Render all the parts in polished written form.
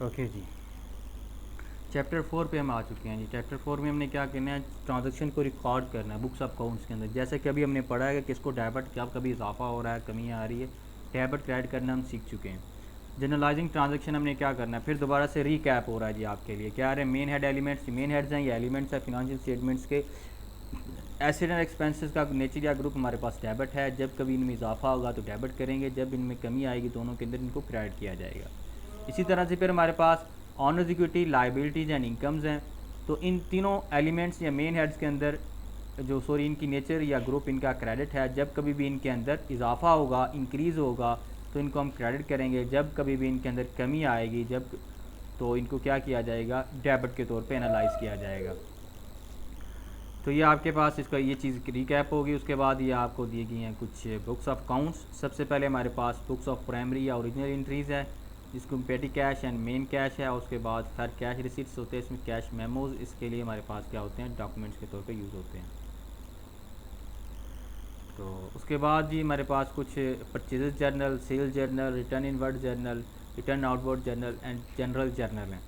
Okay जी, chapter 4 पे हम आ चुके हैं जी। चैप्टर 4 में हमने क्या करना है, ट्रांजैक्शन को रिकॉर्ड करना है बुक्स ऑफ अकाउंट्स के अंदर। जैसे कि अभी हमने पढ़ा है कि किसको डेबिट कब कभी इजाफा हो रहा है, कमी आ रही है, डेबिट क्रेडिट करना हम सीख चुके हैं। जनरलाइजिंग ट्रांजैक्शन हमने क्या करना है, फिर दोबारा से रीकैप हो रहा है जी आपके लिए। क्या आ रहे हैं, main head elements. Main heads हैं, ये एलिमेंट्स है फिनंशियल स्टेटमेंट्स के। एसेट एंड एक्सपेंसेस का नेचर या ग्रुप हमारे पास डेबिट है। जब कभी इनमें इजाफा होगा तो डेबिट करेंगे, जब इनमें कमी आएगी दोनों के अंदर इनको क्रेडिट किया जाएगा। इसी तरह से फिर हमारे पास owners equity, liabilities and incomes हैं। तो इन तीनों एलिमेंट्स या मेन हेड्स के अंदर जो सॉरी इनकी नेचर या ग्रुप इनका क्रेडिट है। जब कभी भी इनके अंदर इजाफा होगा, इंक्रीज़ होगा, तो इनको हम क्रेडिट करेंगे। जब कभी भी इनके अंदर कमी आएगी, जब तो इनको क्या किया जाएगा, डेबिट के तौर पे एनालाइज किया जाएगा। तो ये आपके पास इसका ये चीज़ रिकैप होगी। उसके बाद ये आपको दी गई हैं कुछ बुक्स ऑफ अकाउंट्स। सबसे पहले हमारे पास बुक्स ऑफ प्राइमरी या ओरिजिनल एंट्रीज़ है, जिसको पेटी कैश एंड मेन कैश है। उसके बाद फिर कैश रिसीट्स होते हैं, इसमें कैश मेमोज, इसके लिए हमारे पास क्या होते हैं, डॉक्यूमेंट्स के तौर पे यूज़ होते हैं। तो उसके बाद जी हमारे पास कुछ purchase journal, sale journal, return inward journal, return outward journal and general journal हैं।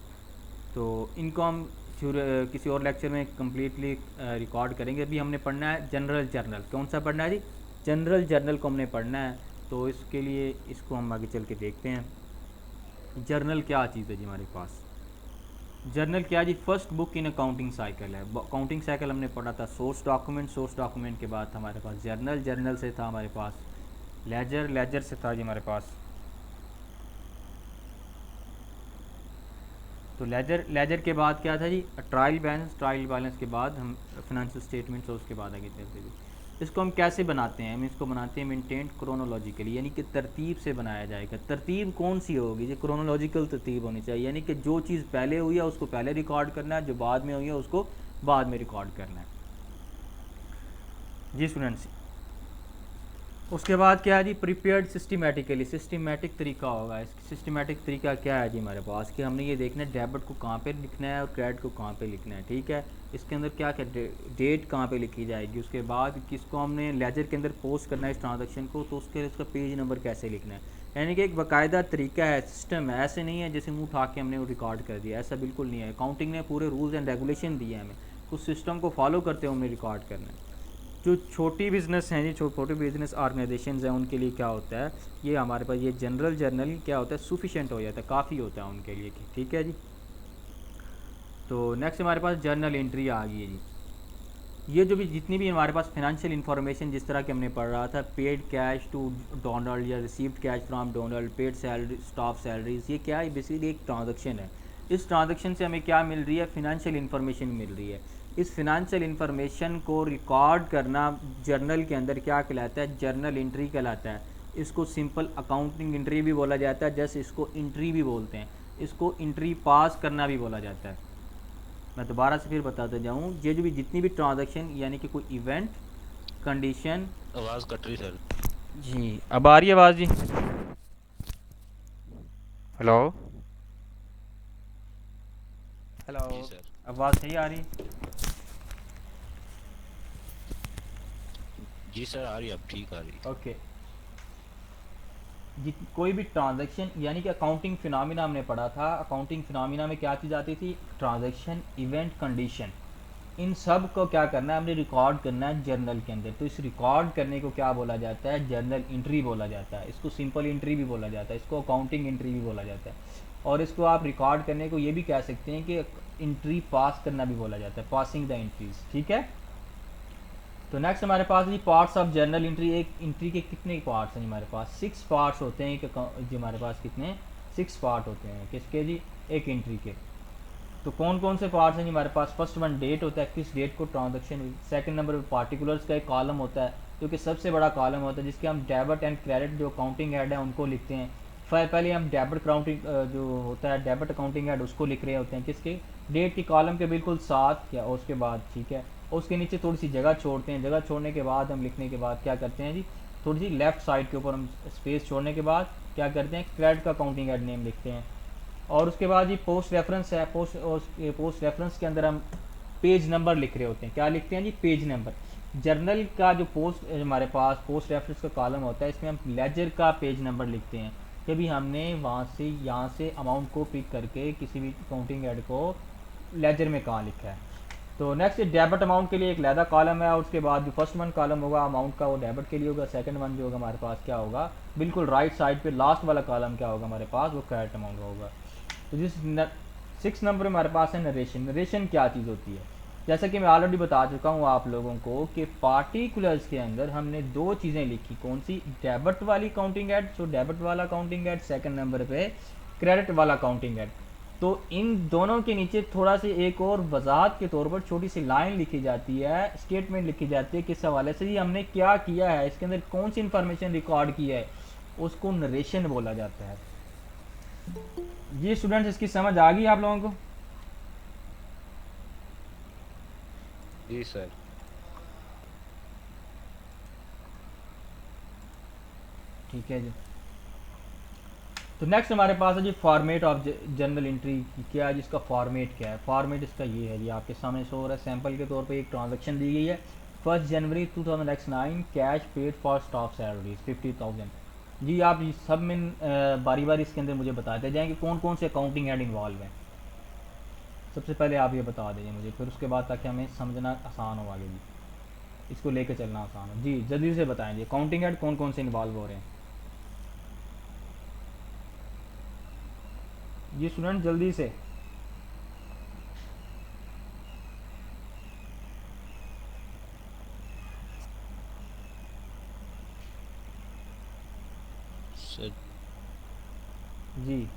तो इनको हम किसी और लेक्चर में कम्प्लीटली रिकॉर्ड करेंगे। अभी हमने पढ़ना है जनरल जर्नल। कौन सा पढ़ना है जी, जनरल जर्नल को हमने पढ़ना है। तो इसके लिए इसको हम आगे चल के देखते हैं। जर्नल क्या चीज़ है जी हमारे पास। जर्नल क्या जी, first book in accounting cycle है। अकाउंटिंग साइकिल हमने पढ़ा था सोर्स डॉक्यूमेंट, सोर्स डॉक्यूमेंट के बाद हमारे पास जर्नल, जर्नल से था हमारे पास लेजर, लेजर से था जी हमारे पास तो लेजर, लेजर के बाद क्या था जी, ट्रायल बैलेंस, ट्रायल बैलेंस के बाद हम फिनंशियल स्टेटमेंट्स और उसके बाद आगे चलते हुए इसको हम कैसे बनाते हैं, हम इसको बनाते हैं मेंटेन क्रोनोलॉजिकली, यानी कि तरतीब से बनाया जाएगा। तरतीब कौन सी होगी जी, क्रोनोलॉजिकल तरतीब होनी चाहिए, यानी कि जो चीज़ पहले हुई है उसको पहले रिकॉर्ड करना है, जो बाद में हुई है उसको बाद में रिकॉर्ड करना है जी स्टूडेंट्स। उसके बाद क्या है जी, प्रिपेयर्ड सिस्टमेटिकली, सिस्टमेटिक तरीका होगा। इस सिस्टमेटिक तरीका क्या है जी हमारे पास, कि हमने ये देखना है डेबिट को कहाँ पे लिखना है और क्रेडिट को कहाँ पे लिखना है, ठीक है। इसके अंदर क्या क्या डेट कहाँ पे लिखी जाएगी, उसके बाद किसको हमने लेजर के अंदर पोस्ट करना है इस ट्रांजेक्शन को, तो उसके उसका पेज नंबर कैसे लिखना है। यानी कि एक बाकायदा तरीका है, सिस्टम है, ऐसे नहीं है जैसे मुँह उठा के हमने वो रिकॉर्ड कर दिया, ऐसा बिल्कुल नहीं है। अकाउंटिंग ने पूरे रूल्स एंड रेगुलेशन दिए हमें, उस सिस्टम को फॉलो करते हुए हमें रिकॉर्ड करना है। जो छोटी बिज़नेस हैं जी, छोटे बिज़नेस ऑर्गेनाइजेशंस हैं, उनके लिए क्या होता है, ये हमारे पास ये जनरल जर्नल क्या होता है, सफिशेंट हो जाता है, काफ़ी होता है उनके लिए, ठीक है जी। तो नेक्स्ट हमारे पास जर्नल एंट्री आ गई है जी। ये जो भी जितनी भी हमारे पास फिनंशियल इन्फॉर्मेशन, जिस तरह के हमने पढ़ रहा था, पेड कैश टू डोनाल्ड या received cash from Donald, paid salary, staff salaries, ये क्या है, बेसिकली एक ट्रांजेक्शन है। इस ट्रांजेक्शन से हमें क्या मिल रही है, फिनंशियल इन्फॉर्मेशन मिल रही है। इस फिनंशियल इन्फॉर्मेशन को रिकॉर्ड करना जर्नल के अंदर क्या कहलाता है, जर्नल एंट्री कहलाता है। इसको सिंपल अकाउंटिंग एंट्री भी बोला जाता है, जैसे इसको एंट्री भी बोलते हैं। इसको एंट्री पास करना भी बोला जाता है। मैं दोबारा से फिर बताते जाऊँ, ये जो भी जितनी भी ट्रांजैक्शन यानी कि कोई इवेंट, कंडीशन। आवाज कट रही सर। जी अब आ रही है आवाज़ जी, हेलो हेलो, जी सर। आवाज़ सही आ रही। जी सर आ रही, अब ठीक आ रही। ओके, कोई भी ट्रांजैक्शन यानी कि अकाउंटिंग फिनोमिना हमने पढ़ा था। अकाउंटिंग फिनोमिना में क्या चीज़ आती थी, ट्रांजैक्शन, इवेंट, कंडीशन। इन सब को क्या करना है, हमने रिकॉर्ड करना है जर्नल के अंदर। तो इस रिकॉर्ड करने को क्या बोला जाता है, जर्नल एंट्री बोला जाता है। इसको सिंपल एंट्री भी बोला जाता है, इसको अकाउंटिंग एंट्री भी बोला जाता है। और इसको आप रिकॉर्ड करने को ये भी कह सकते हैं कि एंट्री पास करना भी बोला जाता है, पासिंग द एंट्रीज, ठीक है। तो नेक्स्ट हमारे पास जी पार्ट्स ऑफ जर्नल एंट्री। एक एंट्री के कितने पार्ट्स हैं हमारे पास, 6 पार्ट्स होते हैं जी हमारे पास कितने, 6 पार्ट होते हैं किसके जी, एक एंट्री के। तो कौन कौन से पार्ट्स हैं जी हमारे पास, फर्स्ट वन डेट होता है, किस डेट को ट्रांजेक्शन हुई। सेकंड नंबर पे पार्टिकुलर्स का एक कॉलम होता है, जो कि सबसे बड़ा कॉलम होता है, जिसके हम डेबिट एंड क्रेडिट जो अकाउंटिंग हेड है उनको लिखते हैं। फिर पहले हम डेबिट अकाउंटिंग जो होता है डेबिट अकाउंटिंग हेड, उसको लिख रहे होते हैं किसके, डेट की कॉलम के बिल्कुल साथ या उसके बाद, ठीक है। और उसके नीचे थोड़ी सी जगह छोड़ते हैं, जगह छोड़ने के बाद हम लिखने के बाद क्या करते हैं जी, थोड़ी सी लेफ्ट साइड के ऊपर हम स्पेस छोड़ने के बाद क्या करते हैं, क्रेडिट का अकाउंटिंग हेड नेम लिखते हैं। और उसके बाद ये पोस्ट रेफरेंस है, पोस्ट रेफरेंस के अंदर हम पेज नंबर लिख रहे होते हैं। क्या लिखते हैं जी, पेज नंबर। जर्नल का जो पोस्ट हमारे पास पोस्ट रेफरेंस का कॉलम होता है, इसमें हम लेजर का पेज नंबर लिखते हैं। कि भी हमने वहाँ से यहाँ से अमाउंट को पिक करके किसी भी काउंटिंग हेड को लेजर में कहाँ लिखा है। तो नेक्स्ट डेबिट अमाउंट के लिए एक लैदा कॉलम है और उसके बाद जो फर्स्ट वन कॉलम होगा अमाउंट का वो डेबिट के लिए होगा, सेकंड वन जो होगा हमारे पास क्या होगा, बिल्कुल राइट साइड पे लास्ट वाला कॉलम क्या होगा हमारे पास, वो क्रेडिट अमाउंट होगा। तो जिस 6 नंबर में हमारे पास है नरेशन। नरेशन क्या चीज़ होती है, जैसा कि मैं ऑलरेडी बता चुका हूँ आप लोगों को कि पार्टिकुलर्स के अंदर हमने दो चीज़ें लिखी, कौन सी, डेबिट वाली काउंटिंग एड, तो डेबिट वाला काउंटिंग एड, सेकंड नंबर पे क्रेडिट वाला काउंटिंग एड। तो इन दोनों के नीचे थोड़ा सी एक और वजाहत के तौर पर छोटी सी लाइन लिखी जाती है, स्टेटमेंट लिखी जाती है किस हवाले से ये हमने क्या किया है, इसके अंदर कौन सी इंफॉर्मेशन रिकॉर्ड की है, उसको नरेशन बोला जाता है। ये स्टूडेंट्स इसकी समझ आ गई आप लोगों को? जी सर। ठीक है जी। तो नेक्स्ट हमारे पास है जी फॉर्मेट ऑफ जर्नल एंट्री क्या है, जिसका फॉर्मेट क्या है। फॉर्मेट इसका ये है जी, आपके सामने शो हो रहा है सैंपल के तौर पे एक ट्रांजैक्शन दी गई है 1 जनवरी 2009 cash paid for staff salaries 50,000। जी आप सब में बारी बारी इसके अंदर मुझे बताते जाएंगे कौन कौन से अकाउंटिंग हेड इन्वॉल्व हैं। सबसे पहले आप ये बता दीजिए मुझे, फिर उसके बाद ताकि हमें समझना आसान हो आगे जी, इसको लेकर चलना आसान हो जी। जल्दी से बताएं जी अकाउंटिंग हेड कौन कौन से इन्वॉल्व हो रहे हैं जी स्टूडेंट, जल्दी से। सर जी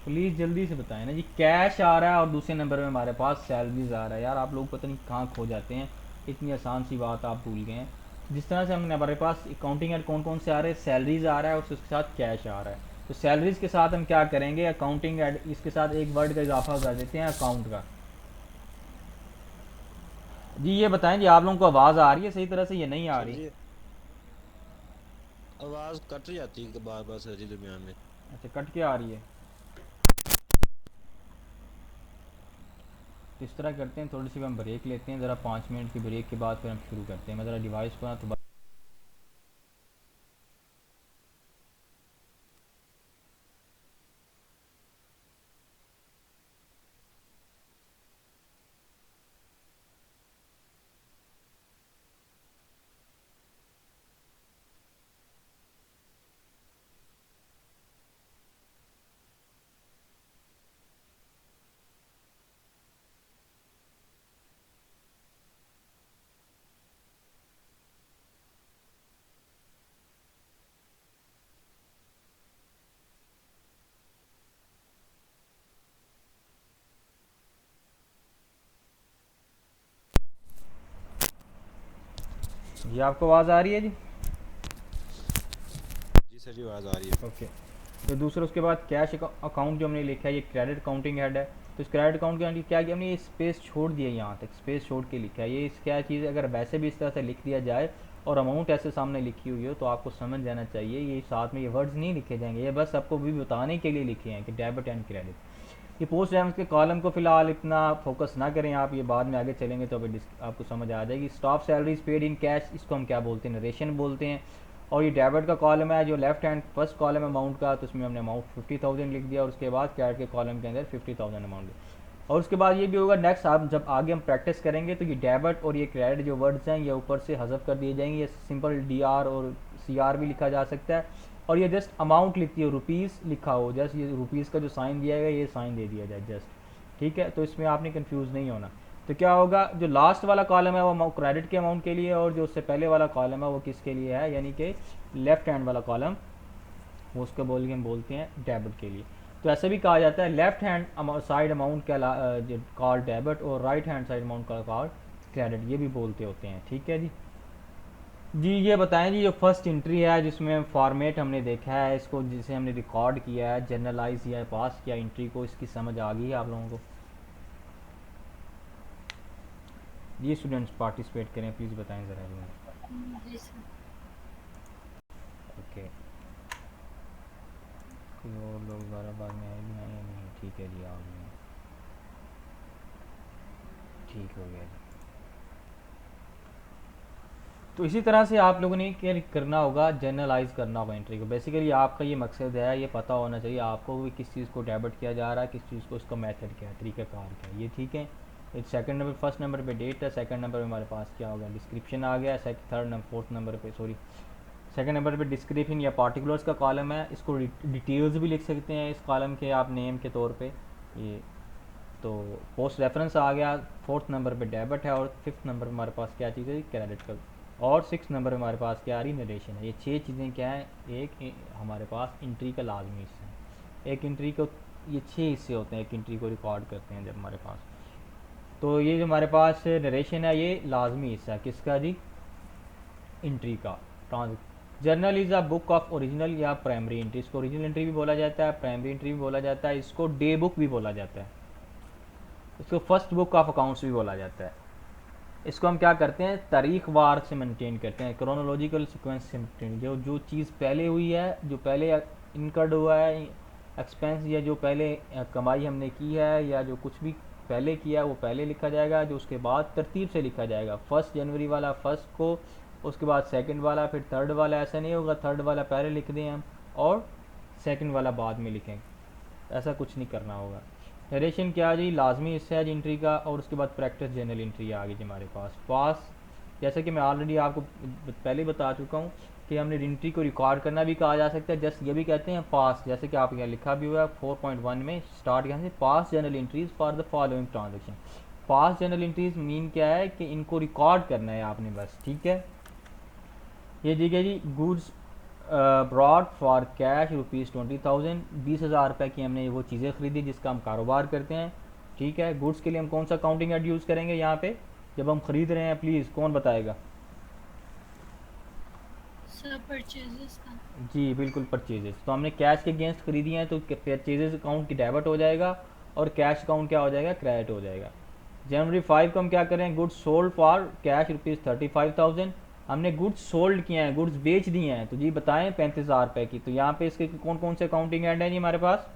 प्लीज़ जल्दी से बताएं ना जी। कैश आ रहा है और दूसरे नंबर में हमारे पास सैलरीज आ रहा है। यार आप लोग पता नहीं कहाँ खो जाते हैं, इतनी आसान सी बात आप भूल गए हैं। जिस तरह से हमने हमारे पास अकाउंटिंग एड कौन कौन से आ रहे हैं, सैलरीज आ रहा है और उसके साथ कैश आ रहा है। तो सैलरीज के साथ हम क्या करेंगे, अकाउंटिंग एड इसके साथ एक वर्ड का इजाफा कर देते हैं अकाउंट का। जी ये बताएं जी आप लोगों को आवाज़ आ रही है सही तरह से, ये नहीं आ सर रही? जी, आवाज़ कट जाती है बार बार सर जी दरमियान में। अच्छा कट के आ रही है। तो इस तरह करते हैं, थोड़ी सी हम ब्रेक लेते हैं ज़रा, 5 मिनट की ब्रेक के बाद फिर हम शुरू करते हैं। मैं ज़रा डिवाइस को ना तो जी आपको आवाज़ आ रही है जी? जी सर जी, आवाज़ आ रही है। ओके। तो दूसरा उसके बाद कैश अकाउंट जो हमने लिखा है ये क्रेडिट काउंटिंग हेड है। तो इस क्रेडिट अकाउंट के अंदर क्या किया हमने, ये स्पेस छोड़ दिया, यहाँ तक स्पेस छोड़ के लिखा है। ये इस क्या चीज़ है, अगर वैसे भी इस तरह से लिख दिया जाए और अमाउंट ऐसे सामने लिखी हुई हो तो आपको समझ जाना चाहिए ये साथ में ये वर्ड्स नहीं लिखे जाएंगे, ये बस आपको भी बताने के लिए लिखे हैं कि डेबिट एंड क्रेडिट। ये पोस्ट रेफरेंस के कॉलम को फिलहाल इतना फोकस ना करें आप, ये बाद में आगे चलेंगे तो अभी आपको समझ आ जाएगी। Staff salaries paid in cash, इसको हम क्या बोलते हैं, नरेशन बोलते हैं। और ये डेबिट का कॉलम है जो लेफ्ट हैंड फर्स्ट कॉलम है अमाउंट का, तो उसमें हमने अमाउंट 50,000 लिख दिया और उसके बाद क्रेडिट के कॉलम के अंदर 50,000 अमाउंट। और उसके बाद ये भी होगा नेक्स्ट, आप जब आगे हम प्रैक्टिस करेंगे तो ये डेबिट और ये क्रेडिट जो वर्ड्स हैं ये ऊपर से हज़फ कर दिए जाएंगे। ये सिंपल डी आर और सी आर भी लिखा जा सकता है और ये जस्ट अमाउंट लिखती है, रुपीज़ लिखा हो, जस्ट ये रुपीज़ का जो साइन दिया गया ये साइन दे दिया जाए जस्ट। ठीक है, तो इसमें आपने कंफ्यूज नहीं होना। तो क्या होगा, जो लास्ट वाला कॉलम है वो क्रेडिट के अमाउंट के लिए और जो उससे पहले वाला कॉलम है वो किसके लिए है, यानी कि लेफ्ट हैंड वाला कॉलम वो उसको बोल के हम बोलते हैं डेबिट के लिए। तो ऐसे भी कहा जाता है लेफ्ट हैंड साइड अमाउंट का कॉल डेबिट और राइट हैंड साइड अमाउंट का कॉल क्रेडिट, ये भी बोलते होते हैं। ठीक है जी। जी ये बताएं जी, जो फर्स्ट एंट्री है जिसमें फॉर्मेट हमने देखा है इसको, जिसे हमने रिकॉर्ड किया है, जर्नलाइज या पास किया एंट्री को, इसकी समझ आ गई है आप लोगों को? जी स्टूडेंट्स पार्टिसिपेट करें प्लीज़, बताएं ज़रा जी। जी सर। ओके, कोई और लोग बारह बाद में आए भी आए या नहीं? ठीक है जी, आ गए हैं, ठीक हो गया जी। तो इसी तरह से आप लोगों ने क्या करना होगा, जनरलाइज करना होगा एंट्री को। बेसिकली आपका ये मकसद है, ये पता होना चाहिए आपको कि किस चीज़ को डेबिट किया जा रहा है, किस चीज़ को, उसका मेथड क्या है, तरीक़ाकार क्या है, ये ठीक है। सेकंड नंबर, फर्स्ट नंबर पे डेट है, सेकंड नंबर पे हमारे पास क्या होगा, डिस्क्रिप्शन आ गया, थर्ड नंबर, फोर्थ नंबर पे सॉरी सेकंड नंबर पे डिस्क्रिप्शन या पार्टिकुलर्स का कॉलम है, इसको डिटेल्स भी लिख सकते हैं इस कॉलम के आप नेम के तौर पे ये। तो पोस्ट रेफरेंस आ गया, फोर्थ नंबर पे डेबिट है, और फिफ्थ नंबर हमारे पास क्या चीज़ है, क्रेडिट का, और सिक्स नंबर हमारे पास क्या आ रही, नरेशन है। ये छः चीज़ें क्या हैं, एक हमारे पास एंट्री का लाजमी हिस्सा है। एक एंट्री को ये छः हिस्से होते हैं, एक एंट्री को रिकॉर्ड करते हैं जब हमारे पास। तो ये जो हमारे पास नरेशन है, ये लाजमी हिस्सा है किसका जी, एंट्री का। Journal is a book of original या प्राइमरी एंट्री, इसको ओरिजिनल एंट्री भी बोला जाता है, प्राइमरी एंट्री भी बोला जाता है, इसको डे बुक भी बोला जाता है, इसको फर्स्ट बुक ऑफ अकाउंट्स भी बोला जाता है। इसको हम क्या करते हैं, तारीख वार से मेंटेन करते हैं, क्रोनोलॉजिकल सीक्वेंस से मेंटेन, जो चीज़ पहले हुई है, जो पहले इनकर्ड हुआ है एक्सपेंस, या जो पहले कमाई हमने की है, या जो कुछ भी पहले किया है वो पहले लिखा जाएगा, जो उसके बाद तरतीब से लिखा जाएगा। 1 जनवरी वाला फर्स्ट को, उसके बाद सेकंड वाला, फिर थर्ड वाला। ऐसा नहीं होगा थर्ड वाला पहले लिख दें हम और सेकंड वाला बाद में लिखें, ऐसा कुछ नहीं करना होगा। नरेशन क्या जी, लाजमी हिस्सा है एंट्री का। और उसके बाद प्रैक्टिस जर्नल एंट्री आ गई जी हमारे पास। पास, जैसे कि मैं ऑलरेडी आपको पहले बता चुका हूँ कि हमने एंट्री को रिकॉर्ड करना भी कहा जा सकता है, जस्ट ये भी कहते हैं पास, जैसे कि आप यहाँ लिखा भी हुआ है 4.1 में स्टार्ट यहाँ से, पास journal entries for the following transaction. Pass journal entries mean क्या है कि इनको रिकॉर्ड करना है आपने बस, ठीक है। ये ठीक है जी, गुड्स ब्रॉड फॉर कैश ₹20,000, 20,000 रुपये की हमने वो चीज़ें खरीदी जिसका हम कारोबार करते हैं, ठीक है। गुड्स के लिए हम कौन सा काउंटिंग एड यूज़ करेंगे यहाँ पे जब हम खरीद रहे हैं, प्लीज़ कौन बताएगा। सर परचेजेस का। जी बिल्कुल, परचेजेस। तो हमने कैश के अगेंस्ट खरीदी हैं तो परचेजेस अकाउंट की डेबिट हो जाएगा, और कैश अकाउंट क्या हो जाएगा, क्रेडिट हो जाएगा। जनवरी 5 को हम क्या करें, गुड्स सोल्ड फॉर कैश ₹35,000, हमने गुड्स सोल्ड किए हैं, गुड्स बेच दिए हैं, तो जी बताएं 35,000 रुपये की। तो यहाँ पे इसके कौन कौन से काउंटिंग एंड है जी हमारे पास,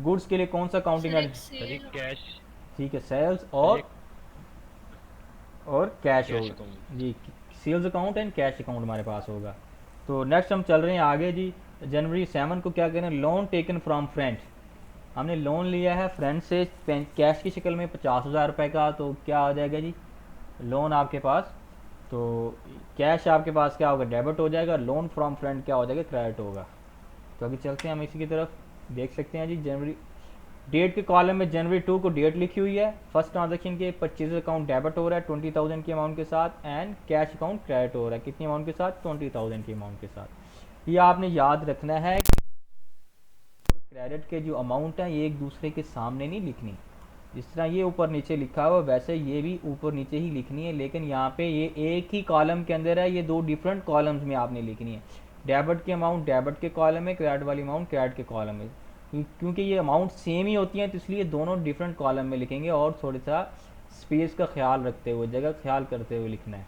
गुड्स के लिए कौन सा काउंटिंग सर एंड, एक सर सेल। कैश, ठीक है, सेल्स सर एक और कैश कैश होगा अकाउंट। जी, sales account and cash account हमारे पास होगा। तो नेक्स्ट हम चल रहे हैं आगे जी। जनवरी 7 को क्या करें, लोन टेकन फ्रॉम फ्रेंड, हमने लोन लिया है फ्रेंड से कैश की शक्ल में 50,000 रुपये का, तो क्या आ जाएगा जी, लोन आपके पास, तो कैश आपके पास क्या होगा, डेबिट हो जाएगा, लोन फ्रॉम फ्रेंड क्या हो जाएगा, क्रेडिट होगा। तो अभी चलते हैं हम इसी की तरफ, देख सकते हैं जी। जनवरी डेट के कॉलम में जनवरी 2 को डेट लिखी हुई है, फर्स्ट ट्रांजेक्शन के परचेज अकाउंट डेबिट हो रहा है 20,000 के अमाउंट के साथ, एंड कैश अकाउंट क्रेडिट हो रहा है कितनी अमाउंट के साथ, 20,000 के अमाउंट के साथ। ये आपने याद रखना है कि क्रेडिट के जो अमाउंट है ये एक दूसरे के सामने नहीं लिखनी, जिस तरह ये ऊपर नीचे लिखा हुआ वैसे ये भी ऊपर नीचे ही लिखनी है, लेकिन यहाँ पे ये एक ही कॉलम के अंदर है, ये दो डिफरेंट कॉलम्स में आपने लिखनी है। डेबिट की अमाउंट डेबिट के कॉलम में, क्रेडिट वाली अमाउंट क्रेडिट के कॉलम में, क्योंकि ये अमाउंट सेम ही होती हैं तो इसलिए दोनों डिफरेंट कॉलम में लिखेंगे, और थोड़ा सा स्पेस का ख्याल रखते हुए, जगह का ख्याल करते हुए लिखना है।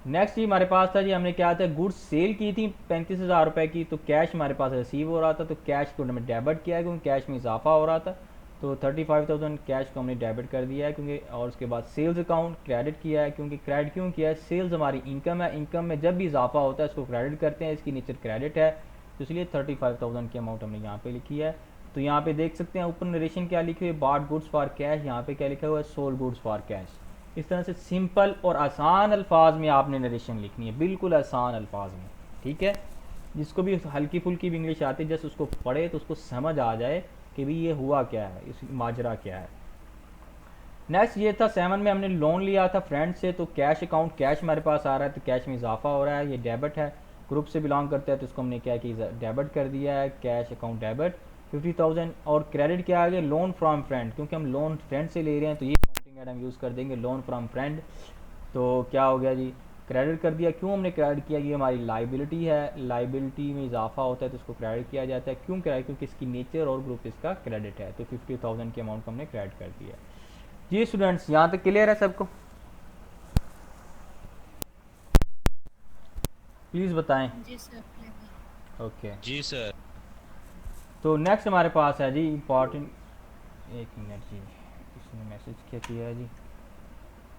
नेक्स्ट जी हमारे पास था जी, हमने क्या था, गुड्स सेल की थी 35,000 रुपये की, तो कैश हमारे पास रिसीव हो रहा था, तो कैश को हमने डेबिट किया क्योंकि कैश में इजाफा हो रहा था, तो 35,000 कैश को हमने डेबिट कर दिया है क्योंकि, और उसके बाद सेल्स अकाउंट क्रेडिट किया है क्योंकि क्रेडिट क्यों किया है, सेल्स हमारी इनकम है, इनकम में जब भी इजाफा होता है इसको क्रेडिट करते हैं, इसकी नीचे क्रेडिट है, तो इसलिए 35,000 की अमाउंट हमने यहाँ पे लिखी है। तो यहाँ पे देख सकते हैं ऊपर नरेशन क्या लिखी हुई है, बॉट गुड्स फॉर कैश, यहाँ पे क्या लिखा हुआ है, सोल्ड गुड्स फॉर कैश। इस तरह से सिंपल और आसान अल्फाज में आपने नरेशन लिखनी है, बिल्कुल आसान अल्फाज में, ठीक है। जिसको भी हल्की फुल्की भी इंग्लिश आती है, जस्ट उसको पढ़े तो उसको समझ आ जाए कि भाई ये हुआ क्या है, इस माजरा क्या है। नेक्स्ट ये था 7 में हमने लोन लिया था फ्रेंड से, तो कैश अकाउंट कैश हमारे पास आ रहा है, तो कैश में इजाफा हो रहा है, ये डेबिट है, ग्रुप से बिलोंग करता है तो उसको हमने क्या किया, डेबिट कर दिया है, कैश अकाउंट डेबिट 50,000। और क्रेडिट क्या आ गया, लोन फ्रॉम फ्रेंड, क्योंकि हम लोन फ्रेंड से ले रहे हैं तो ये काउंटिंग एड हम यूज़ कर देंगे, लोन फ्रॉम फ्रेंड। तो क्या हो गया जी, क्रेडिट कर दिया। क्यों हमने क्रेडिट किया, ये हमारी लाइबिलिटी है, लाइबिलिटी में इजाफा होता है तो उसको क्रेडिट किया जाता है। क्यों क्रेडिट, क्योंकि इसकी नेचर और ग्रुप इसका क्रेडिट है, तो 50,000 के अमाउंट को हमने क्रेडिट कर दिया। जी स्टूडेंट्स, यहाँ तक क्लियर है सबको, प्लीज़ बताएं। जी सर। ओके, जी सर। तो नेक्स्ट हमारे पास है जी इम्पॉर्टेंट, एक मिनट जी, इसने मैसेज क्या किया है जी,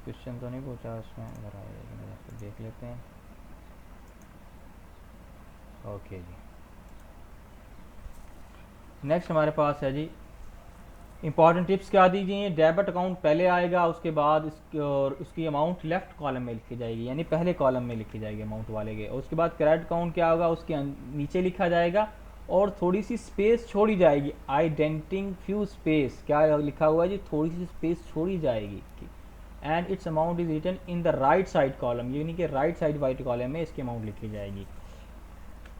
क्वेश्चन तो नहीं पूछा उसमें, ज़रा एक मिनट से देख लेते हैं। ओके जी, नेक्स्ट हमारे पास है जी इंपॉर्टेंट टिप्स क्या दी गई हैं। डेबिट अकाउंट पहले आएगा, उसके बाद इसकी और उसकी अमाउंट लेफ्ट कॉलम में लिखी जाएगी, यानी पहले कॉलम में लिखी जाएगी अमाउंट वाले के। और उसके बाद क्रेडिट अकाउंट क्या होगा, उसके नीचे लिखा जाएगा और थोड़ी सी स्पेस छोड़ी जाएगी, आइडेंटिंग फ्यू स्पेस, क्या लिखा हुआ है जी, थोड़ी सी स्पेस छोड़ी जाएगी। And its amount is written in the right side column, यानी कि राइट साइड वाइट कॉलम में इसकी अमाउंट लिखी जाएगी।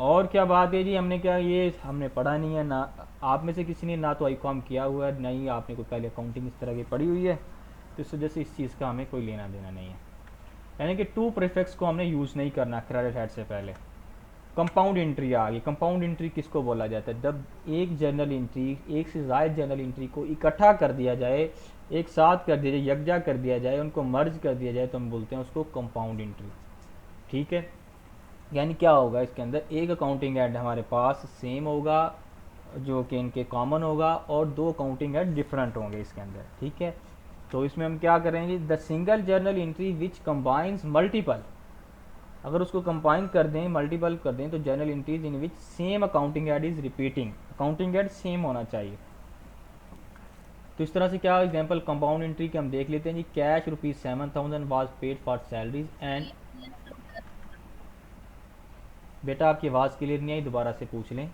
और क्या बात है जी, हमने क्या ये हमने पढ़ा नहीं है ना, आप में से किसी ने ना तो आई.कॉम किया हुआ है, ना ही आपने कोई पहले अकाउंटिंग इस तरह की पढ़ी हुई है, तो इस वजह से इस चीज़ का हमें कोई लेना देना नहीं है। यानी कि टू प्रीफिक्स को हमने यूज़ नहीं करना क्रेडिट हेड से पहले। कंपाउंड एंट्री आ गई। कंपाउंड एंट्री किसको बोला जाता है, जब एक जर्नल एंट्री, एक से ज़्यादा जर्नल एंट्री को इकट्ठा कर दिया जाए, एक साथ कर दिया जाए, यकजा कर दिया जाए, उनको मर्ज कर दिया जाए, तो हम बोलते हैं उसको कंपाउंड एंट्री। ठीक है, यानी क्या होगा इसके अंदर, एक अकाउंटिंग हेड हमारे पास सेम होगा जो कि इनके कॉमन होगा, और दो अकाउंटिंग हेड डिफरेंट होंगे इसके अंदर। ठीक है, तो इसमें हम क्या करेंगे, the single journal entry which combines multiple, अगर उसको कंबाइन कर दें, मल्टीपल कर दें, तो journal entries in which same accounting head is repeating, accounting head same होना चाहिए। तो इस तरह से क्या एग्जांपल कंपाउंड एंट्री के हम देख लेते हैं जी। Cash ₹7,000 was paid for salaries and, बेटा आपकी आवाज़ क्लियर नहीं आई, दोबारा से पूछ लें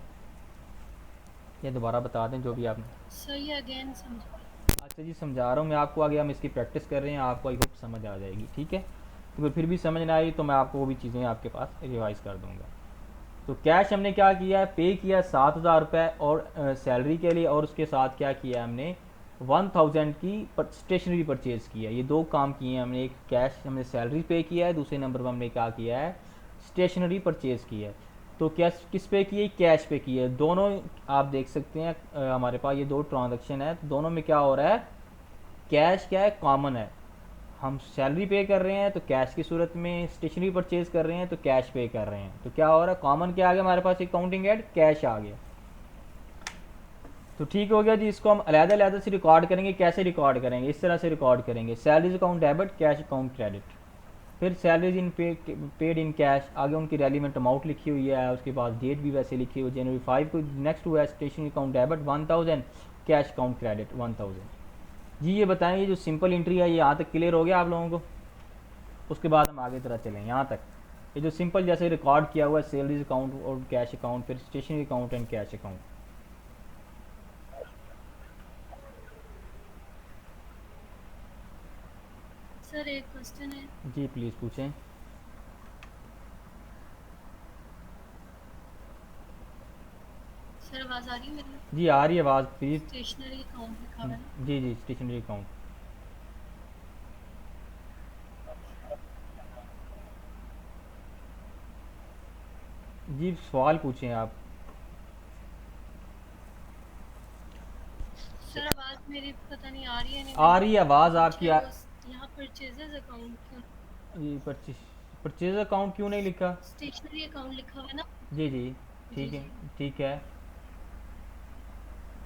या दोबारा बता दें जो भी आपने। सर ये अगेन समझा। अच्छा जी, समझा रहा हूँ मैं आपको, आगे हम इसकी प्रैक्टिस कर रहे हैं, आपको आई होप समझ आ जाएगी। ठीक है, तो अगर फिर भी समझ ना आई तो मैं आपको वो भी चीज़ें आपके पास रिवाइज़ कर दूँगा। तो कैश हमने क्या किया है, पे किया 7,000 रुपये और सैलरी के लिए, और उसके साथ क्या किया हमने 1,000 की स्टेशनरी परचेज़ किया। ये दो काम किए हैं हमने, एक कैश हमने सैलरी पे किया है, दूसरे नंबर पर हमने क्या किया है, स्टेशनरी परचेज़ किया है। तो कैश किस पे की है, कैश पे की है। दोनों आप देख सकते हैं हमारे पास ये दो ट्रांजैक्शन है, तो दोनों में क्या हो रहा है, कैश क्या है, कॉमन है। हम सैलरी पे कर रहे हैं तो कैश की सूरत में, स्टेशनरी परचेज कर रहे हैं तो कैश पे कर रहे हैं। तो क्या हो रहा है, कॉमन क्या आ गया हमारे पास, अकाउंटिंग हेड कैश आ गया। तो ठीक हो गया जी, इसको हम अलग-अलग से रिकॉर्ड करेंगे। कैसे रिकॉर्ड करेंगे, इस तरह से रिकॉर्ड करेंगे, salaries account debit, cash account credit. फिर salaries in paid in cash, आगे उनकी रेलिवेंट अमाउंट लिखी हुई है, उसके बाद डेट भी वैसे लिखी हुई है, जनवरी 5 को। नेक्स्ट हुआ है stationery account debit 1,000, cash account credit 1,000। जी ये बताएं, ये जो सिंपल एंट्री है ये यहाँ तक क्लियर हो गया आप लोगों को, उसके बाद हम आगे तरह चलें यहाँ तक। ये जो सिंपल जैसे रिकॉर्ड किया हुआ है, सैलरीज अकाउंट और कैश अकाउंट, फिर stationery account and cash account. Sir एक क्वेश्चन है। जी प्लीज़ पूछें। सर आवाज़ आ रही है मेरी? जी आ रही है आवाज़, प्लीज़। स्टेशनरी अकाउंट लिखा हुआ है ना? जी जी, स्टेशनरी अकाउंट। जी सवाल पूछें आप। सर आवाज़ मेरी पता नहीं आ रही है नहीं। आ रही है आवाज़ आपकी यहाँ परचेजेस अकाउंट क्यों, जी परचेज अकाउंट क्यों नहीं लिखा? स्टेशनरी अकाउंट लिखा हुआ है ना? जी जी जी ठीक है, जी। ठीक है।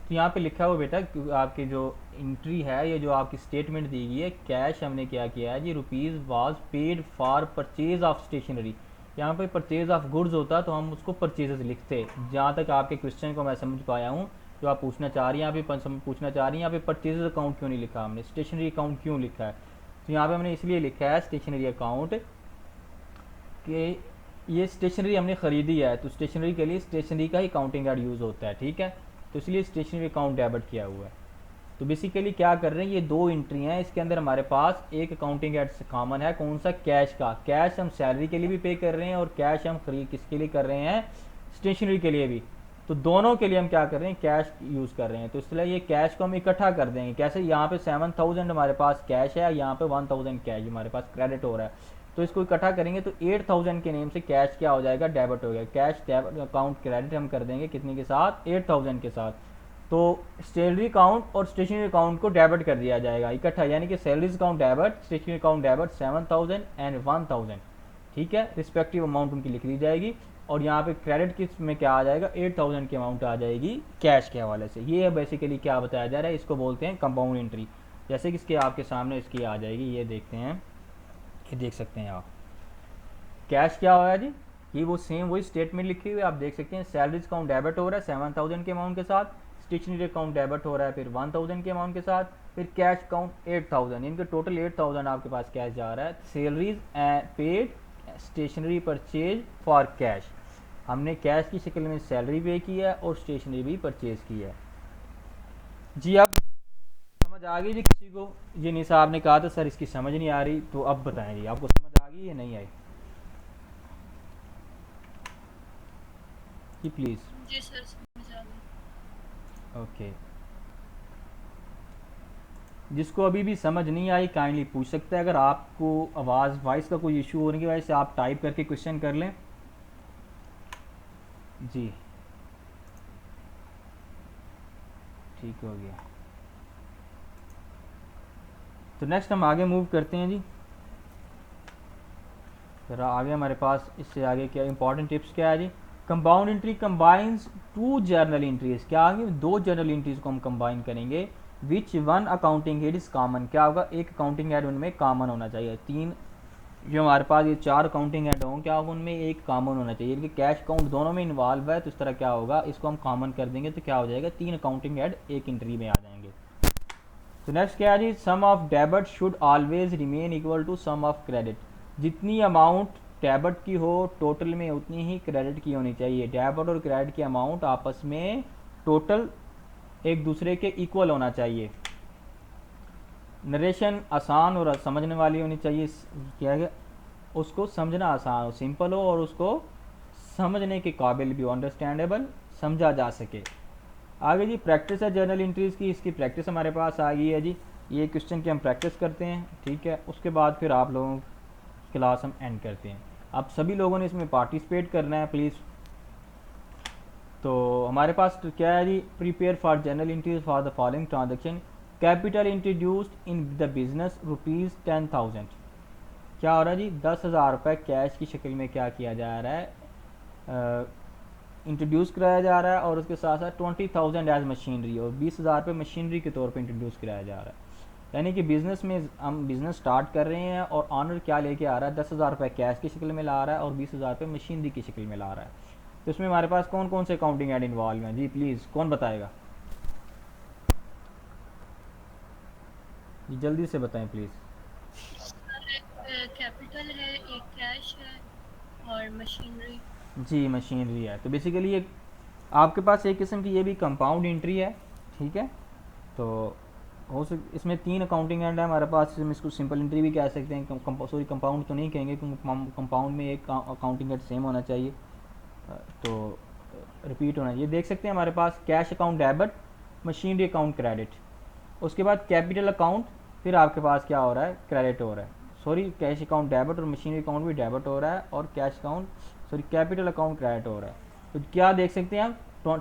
तो यहाँ पे लिखा हुआ बेटा, आपकी जो एंट्री है, ये जो आपकी स्टेटमेंट दी गई है, कैश हमने क्या किया है जी, rupees was paid for purchase of stationery. यहाँ पे परचेज ऑफ गुड्स होता तो हम उसको परचेजेस लिखते। जहाँ तक आपके क्वेश्चन को मैं समझ पाया हूँ, जो आप पूछना चाह रही हैं, यहाँ पे पूछना चाह रही हैं, यहाँ पे परचेज अकाउंट क्यों नहीं लिखा हमने, स्टेशनरी अकाउंट क्यों लिखा है? तो यहाँ पे हमने इसलिए लिखा है स्टेशनरी अकाउंट कि ये स्टेशनरी हमने ख़रीदी है, तो स्टेशनरी के लिए स्टेशनरी का ही अकाउंटिंग हेड यूज़ होता है। ठीक है, तो इसलिए स्टेशनरी अकाउंट डेबिट किया हुआ है। तो बेसिकली क्या कर रहे हैं, ये दो एंट्री हैं, इसके अंदर हमारे पास एक अकाउंटिंग हेड कॉमन है, कौन सा, कैश का। कैश हम सैलरी के लिए भी पे कर रहे हैं और कैश हम खरीद किसके लिए कर रहे हैं, स्टेशनरी के लिए भी। तो दोनों के लिए हम क्या कर रहे हैं, कैश यूज़ कर रहे हैं। तो इसलिए ये कैश को हम इकट्ठा कर देंगे। कैसे, यहाँ पे 7,000 हमारे पास कैश है, यहाँ पे 1,000 कैश हमारे पास क्रेडिट हो रहा है, तो इसको इकट्ठा करेंगे तो 8,000 के नेम से कैश क्या हो जाएगा, डेबिट हो गया। कैश डेबिट अकाउंट क्रेडिट हम कर देंगे कितने के साथ, 8,000 के साथ। तो सैलरी अकाउंट और स्टेशनरी अकाउंट को डेबिट कर दिया जाएगा इकट्ठा, यानी कि salaries account debit, stationery account debit 7,000 and 1,000। ठीक है, रिस्पेक्टिव अमाउंट उनकी लिख दी जाएगी। और यहाँ पे क्रेडिट किस में क्या आ जाएगा, 8,000 की अमाउंट आ जाएगी कैश के हवाले से। ये बेसिकली क्या बताया जा रहा है, इसको बोलते हैं कंपाउंड एंट्री। जैसे कि इसके आपके सामने इसकी आ जाएगी, ये देखते हैं, ये देख सकते हैं आप कैश क्या होगा जी, ये वो सेम वही स्टेटमेंट लिखी हुई है, आप देख सकते हैं सैलरीज अकाउंट डेबिट हो रहा है 7000 के अमाउंट के साथ, स्टेशनरी अकाउंट डेबिट हो रहा है फिर 1000 के अमाउंट के साथ, फिर कैश अकाउंट 8000, इनके टोटल 8000 आपके पास कैश जा रहा है। Salaries paid stationery purchase for cash, हमने कैश की शक्ल में सैलरी पे की है और स्टेशनरी भी परचेज की है जी। अब समझ आ गई जी किसी को? जी नहीं साहब ने कहा था सर इसकी समझ नहीं आ रही, तो अब बताएं जी आपको समझ आ गई या नहीं आई जी प्लीज़। जी सर समझ आ गई। ओके, जिसको अभी भी समझ नहीं आई काइंडली पूछ सकता है। अगर आपको आवाज़ वॉइस का कोई इशू होने की वजह से आप टाइप करके क्वेश्चन कर लें जी। ठीक हो गया, तो नेक्स्ट हम आगे मूव करते हैं जी। जरा आगे हमारे पास इससे आगे क्या इंपॉर्टेंट टिप्स क्या है जी। Compound entry combines two journal entries, क्या आगे दो जर्नल एंट्रीज को हम कंबाइन करेंगे। Which one accounting head is common, क्या होगा एक अकाउंटिंग हेड उनमें कॉमन होना चाहिए। तीन जो हमारे पास ये चार अकाउंटिंग हेड हों क्या होगा उनमें एक कॉमन होना चाहिए, क्योंकि कैश अकाउंट दोनों में इन्वॉल्व है, तो इस तरह क्या होगा इसको हम कॉमन कर देंगे तो क्या हो जाएगा तीन अकाउंटिंग हेड एक एंट्री में आ जाएंगे। तो नेक्स्ट क्या है जी, sum of debit should always remain equal to sum of credit, जितनी अमाउंट डेबिट की हो टोटल में उतनी ही क्रेडिट की होनी चाहिए। डेबिट और क्रेडिट की अमाउंट आपस में टोटल एक दूसरे के इक्वल होना चाहिए। नरेशन आसान और समझने वाली होनी चाहिए, क्या है उसको समझना आसान हो, सिंपल हो, और उसको समझने के काबिल भी हो, अंडरस्टैंडेबल, समझा जा सके। आगे जी प्रैक्टिस है जर्नल एंट्रीज की, इसकी प्रैक्टिस हमारे पास आ गई है जी। ये क्वेश्चन की हम प्रैक्टिस करते हैं, ठीक है, उसके बाद फिर आप लोगों की क्लास हम एंड करते हैं। आप सभी लोगों ने इसमें पार्टिसिपेट करना है प्लीज़। तो हमारे पास तो क्या है जी, prepare for journal entries for the following transaction. Capital introduced in the business ₹10,000, क्या हो रहा है जी 10,000 रुपये कैश की शक्ल में क्या किया जा रहा है, इंट्रोड्यूस कराया जा रहा है, और उसके साथ साथ 20,000 एज मशीनरी, और 20,000 रुपये मशीनरी के तौर पे इंट्रोड्यूस कराया जा रहा है। यानी कि बिज़नेस में हम बिज़नेस स्टार्ट कर रहे हैं और ऑनर क्या लेके आ रहा है 10,000 रुपये कैश की शक्ल में ला रहा है और 20,000 रुपये मशीनरी की शक्ल में ला रहा है। तो इसमें हमारे पास कौन कौन से अकाउंटिंग एड इन्वॉल्व हैं जी, प्लीज़ कौन बताएगा जी, जल्दी से बताएं प्लीज़। एक कैपिटल है, एक कैश है और मशीनरी। जी मशीनरी है, तो बेसिकली ये आपके पास एक किस्म की ये भी कंपाउंड एंट्री है, ठीक है। तो हो सक इसमें तीन अकाउंटिंग एंड है हमारे पास, हम इसको सिंपल एंट्री भी कह सकते हैं, सॉरी कंपाउंड तो नहीं कहेंगे क्योंकि कंपाउंड में एक अकाउंटिंग एंड सेम होना चाहिए, तो रिपीट होना चाहिए। देख सकते हैं हमारे पास cash account debit, machinery account credit, उसके बाद कैपिटल अकाउंट, फिर आपके पास क्या हो रहा है क्रेडिट हो रहा है, सॉरी कैश अकाउंट डेबिट और मशीनरी अकाउंट भी डेबिट हो रहा है, और cash account sorry capital account credit हो रहा है। तो क्या देख सकते हैं आप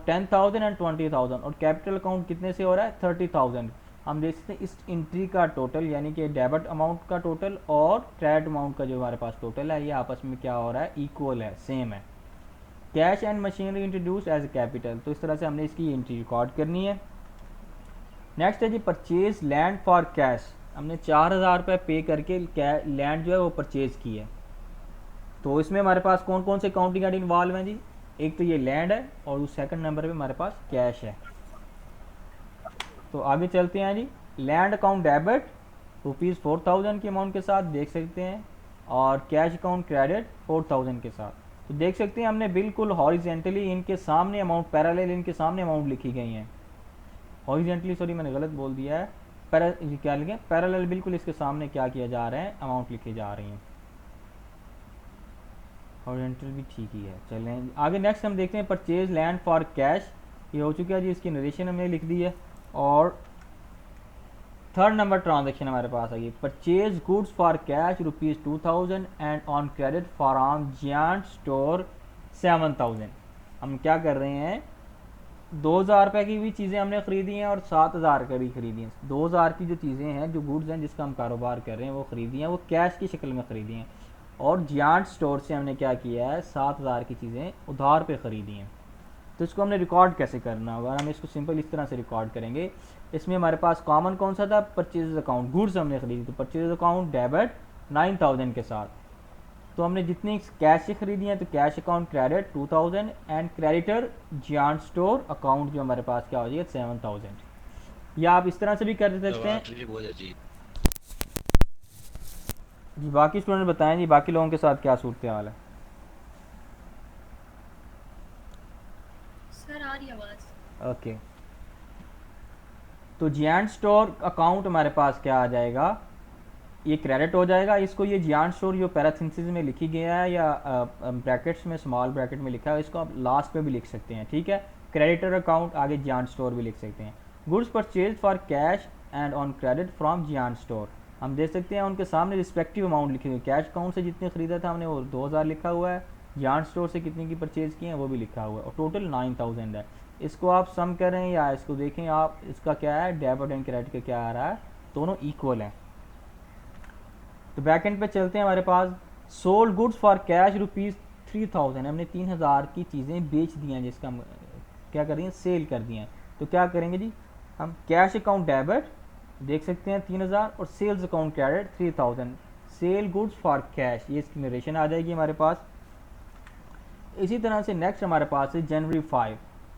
10,000 एंड 20,000, और कैपिटल अकाउंट कितने से हो रहा है 30,000। हम देख सकते हैं इस एंट्री का टोटल यानी कि डेबिट अमाउंट का टोटल और क्रेडिट अमाउंट का जो हमारे पास टोटल है ये आपस में क्या हो रहा है इक्वल है, सेम है। Cash and machinery introduce as capital, तो इस तरह से हमने इसकी एंट्री रिकॉर्ड करनी है। नेक्स्ट है जी परचेज लैंड फॉर कैश, हमने 4,000 रुपये पे करके लैंड जो है वो परचेज की है। तो इसमें हमारे पास कौन कौन से अकाउंटिंग एड इन्वॉल्व हैं जी, एक तो ये लैंड है और उस सेकंड नंबर पे हमारे पास कैश है। तो आगे चलते हैं जी, लैंड अकाउंट डेबिट ₹4,000 के अमाउंट के साथ देख सकते हैं, और कैश अकाउंट क्रेडिट 4,000 के साथ। तो देख सकते हैं हमने बिल्कुल हॉरिजेंटली इनके सामने अमाउंट पैरेलल इनके सामने अमाउंट लिखी गई हैं, हॉरिजेंटली सॉरी मैंने गलत बोल दिया है, क्या लिखे पैरेलल, बिल्कुल इसके सामने क्या किया जा रहा है अमाउंट लिखी जा रही हैं, हॉरिजेंटल भी ठीक ही है। चलें आगे नेक्स्ट हम देखते हैं परचेज लैंड फॉर कैश, ये हो चुका है जी, इसकी नरेशन हमने लिख दी है। और थर्ड नंबर ट्रांजेक्शन हमारे पास आई, purchase goods for cash ₹2,000 and on credit from giant store 7,000। हम क्या कर रहे हैं 2,000 रुपये की भी चीज़ें हमने ख़रीदी हैं और 7,000 रुपये भी ख़रीदी हैं। 2,000 की जो चीज़ें हैं जो गुड्स हैं जिसका हम कारोबार कर रहे हैं वो ख़रीदी हैं, वो कैश की शक्ल में ख़रीदी हैं, और जियांट स्टोर से हमने क्या किया है 7,000 की चीज़ें उधार पे ख़रीदी हैं। तो इसको हमने रिकॉर्ड कैसे करना होगा, हम इसको सिंपल इस तरह से रिकॉर्ड करेंगे। इसमें हमारे पास कॉमन कौन सा था, परचेज अकाउंट, गुड्स हमने खरीदी, तो परचेज अकाउंट डेबिट 9000 के साथ। तो हमने जितनी कैश से खरीदी है तो cash account credit 2000 and creditor giant store account जो हमारे पास क्या हो जाएगा 7000। या आप इस तरह से भी कर सकते हैं जी बहुत अच्छी। जी। बाकी स्टूडेंट बताएं जी, बाकी लोगों के साथ क्या सूरत हाल है। सर आ रही आवाज़? ओके, तो जियांट स्टोर अकाउंट हमारे पास क्या आ जाएगा, ये क्रेडिट हो जाएगा। इसको ये जियांट स्टोर जो पैराथिंसिस में लिखी गया है या ब्रैकेट्स में स्मॉल ब्रैकेट में लिखा है, इसको आप लास्ट पे भी लिख सकते हैं, ठीक है। क्रेडिटर अकाउंट आगे जियांट स्टोर भी लिख सकते हैं। Goods purchase for cash and on credit from giant store, हम देख सकते हैं उनके सामने रिस्पेक्टिव अमाउंट लिखी हुई। कैश अकाउंट से जितने खरीदा था हमने वो 2000 लिखा हुआ है, जियांट स्टोर से कितने की परचेज की है वो भी लिखा हुआ है, और टोटल 9000 है। इसको आप सम करें या इसको देखें आप, इसका क्या है डेबिट एंड क्रेडिट का क्या आ रहा है, दोनों इक्वल हैं। तो बैक एंड पे चलते हैं, हमारे पास sold goods for cash rupees 3000, हमने 3000 की चीज़ें बेच दी हैं, जिसका हम क्या कर रही हैं, सेल कर दी हैं। तो क्या करेंगे जी, हम कैश अकाउंट डेबिट देख सकते हैं 3000 और sales account credit 3000, sale goods for cash, ये इसकी नरेशन आ जाएगी हमारे पास। इसी तरह से नेक्स्ट हमारे पास है जनवरी 5,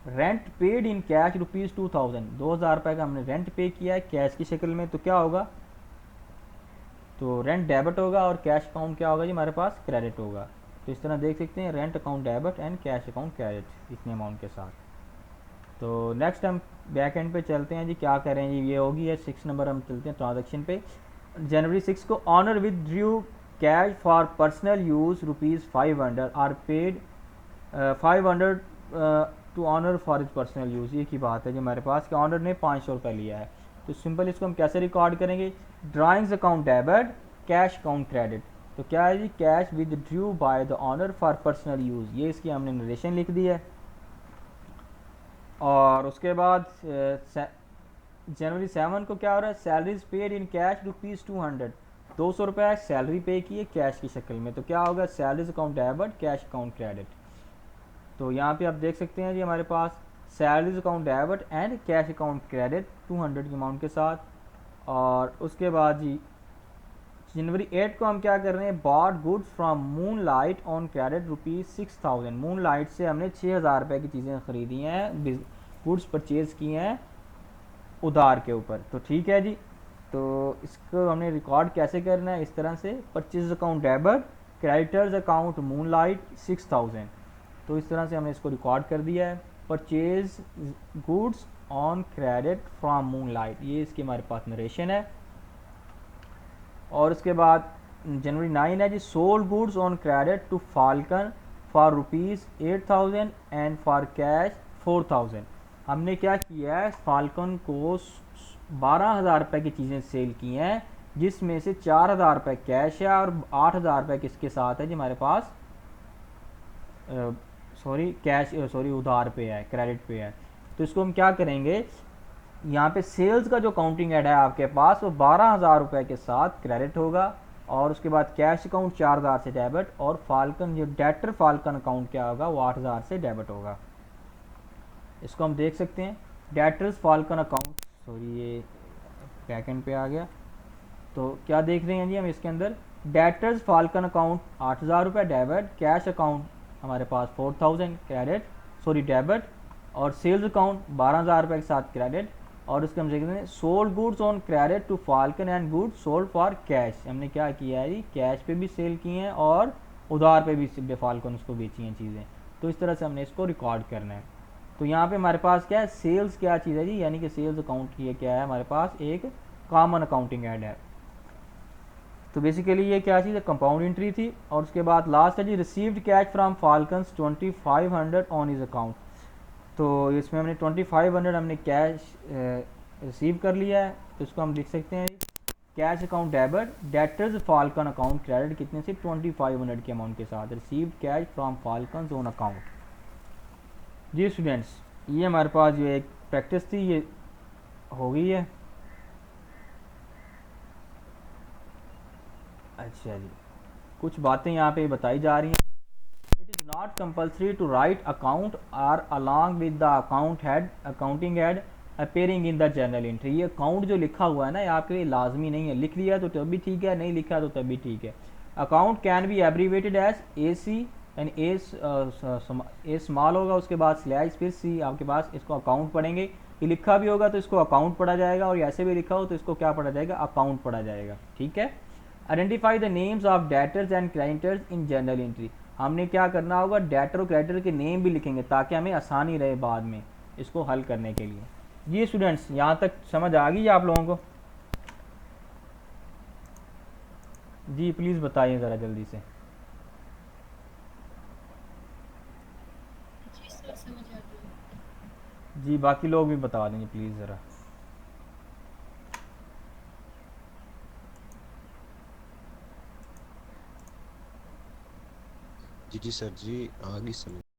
rent paid in cash rupees 2000 रुपये का हमने रेंट पे किया है कैश की शक्ल में। तो क्या होगा, तो रेंट डेबिट होगा और कैश अकाउंट क्या होगा जी हमारे पास क्रेडिट होगा। तो इस तरह देख सकते हैं rent account debit and cash account credit इतने अमाउंट के साथ। तो नेक्स्ट हम बैक एंड पे चलते हैं जी, क्या करें जी, ये होगी है 6 नंबर, हम चलते हैं ट्रांजेक्शन पे। जनवरी 6 को owner withdrew cash for personal use rupees 500 are paid 500 to owner for is personal use, ये की बात है जी हमारे पास कि ऑनर ने 500 रुपये लिया है। तो सिंपल इसको हम कैसे रिकॉर्ड करेंगे, drawings account debit cash account credit. तो क्या है जी, cash withdrew by the owner for personal use, ये इसकी हमने नरेशन लिख दी है। और उसके बाद जनवरी 7 को क्या हो रहा है, salaries paid in cash rupees 200, 200 रुपये सैलरी पे की है कैश की शक्ल में। तो क्या होगा, salaries account debit cash account credit. तो यहाँ पे आप देख सकते हैं जी हमारे पास salaries account debit and cash account credit 200 की अमाउंट के साथ। और उसके बाद जी जनवरी 8 को हम क्या कर रहे हैं, bought goods from moon light on credit rupees 6000, moon light से हमने 6000 रुपये की चीज़ें ख़रीदी हैं, गुड्स परचेज़ की हैं उधार के ऊपर। तो ठीक है जी, तो इसको हमने रिकॉर्ड कैसे करना है, इस तरह से purchase account debit creditors account moon light 6000। तो इस तरह से हमने इसको रिकॉर्ड कर दिया है, purchase goods on credit from moon light, ये इसकी हमारे पास नरेशन है। और उसके बाद जनवरी 9 है जी, sold goods on credit to Falcon for rupees 8000 and for cash 4000। हमने क्या किया है, फाल्कन को 12000 रुपये की चीज़ें सेल की हैं, जिसमें से 4000 रुपये कैश है और 8000 रुपये किसके साथ है जी हमारे पास, उधार पे है, क्रेडिट पे है। तो इसको हम क्या करेंगे, यहाँ पे सेल्स का जो काउंटिंग ऐड है आपके पास वो 12000 रुपये के साथ क्रेडिट होगा, और उसके बाद कैश अकाउंट 4000 से डेबिट, और फाल्कन जो डेटर फाल्कन अकाउंट क्या होगा वो 8000 से डेबिट होगा। इसको हम देख सकते हैं, डेटर्स फाल्कन अकाउंट, ये बैक एंड पे आ गया। तो क्या देख रहे हैं जी हम इसके अंदर, डेटर्स फाल्कन अकाउंट 8000 रुपये डेबिट, कैश अकाउंट हमारे पास 4000 डेबिट, और सेल्स अकाउंट 12000 रुपये के साथ क्रेडिट। और उसके हम देख रहे हैं sold goods on credit to Falcon and goods sold for cash, हमने क्या किया है जी, कैश पे भी सेल किए हैं और उधार पे भी फाल्कन उसको बेची हैं चीज़ें। तो इस तरह से हमने इसको रिकॉर्ड करना है। तो यहाँ पे हमारे पास क्या है, सेल्स क्या चीज़ है जी, यानी कि सेल्स अकाउंट की क्या है हमारे पास एक कॉमन अकाउंटिंग ऐड है। तो बेसिकली ये क्या चीज़ है, कंपाउंड एंट्री थी। और उसके बाद लास्ट है जी, received cash from Falcons 2500 on his account. तो इसमें हमने 2500 हमने कैश रिसीव कर लिया है। तो इसको हम लिख सकते हैं cash account debit, debtors Falcon account credit कितने से 2500 के अमाउंट के साथ, received cash from Falcons on account. जी स्टूडेंट्स, ये हमारे पास जो एक प्रैक्टिस थी ये हो गई है। अच्छा जी, कुछ बातें यहाँ पे बताई जा रही हैं। It is not compulsory to write account or along with the account head accounting head appearing in the journal entry. ये अकाउंट जो लिखा हुआ है ना, ये आपके लिए लाजमी नहीं है, लिख लिया तो तब भी ठीक है, नहीं लिखा तो तब भी ठीक है। Account can be abbreviated as A C and A small होगा, उसके बाद स्लैश फिर सी, आपके पास इसको अकाउंट पढ़ेंगे। ये लिखा भी होगा तो इसको अकाउंट पढ़ा जाएगा, और ऐसे भी लिखा हो तो इसको क्या पढ़ा जाएगा, अकाउंट पढ़ा जाएगा। ठीक है। Identify the names of debtors and creditors in journal entry. हमने क्या करना होगा, डेटर और क्रेडिटर के नेम भी लिखेंगे ताकि हमें आसानी रहे बाद में इसको हल करने के लिए। जी स्टूडेंट्स, यहाँ तक समझ आ गई आप लोगों को? जी प्लीज़ बताइए ज़रा जल्दी से। जी सर समझ आ गया। जी बाकी लोग भी बता देंगे प्लीज़ ज़रा। जी सर जी, आ गई समझ।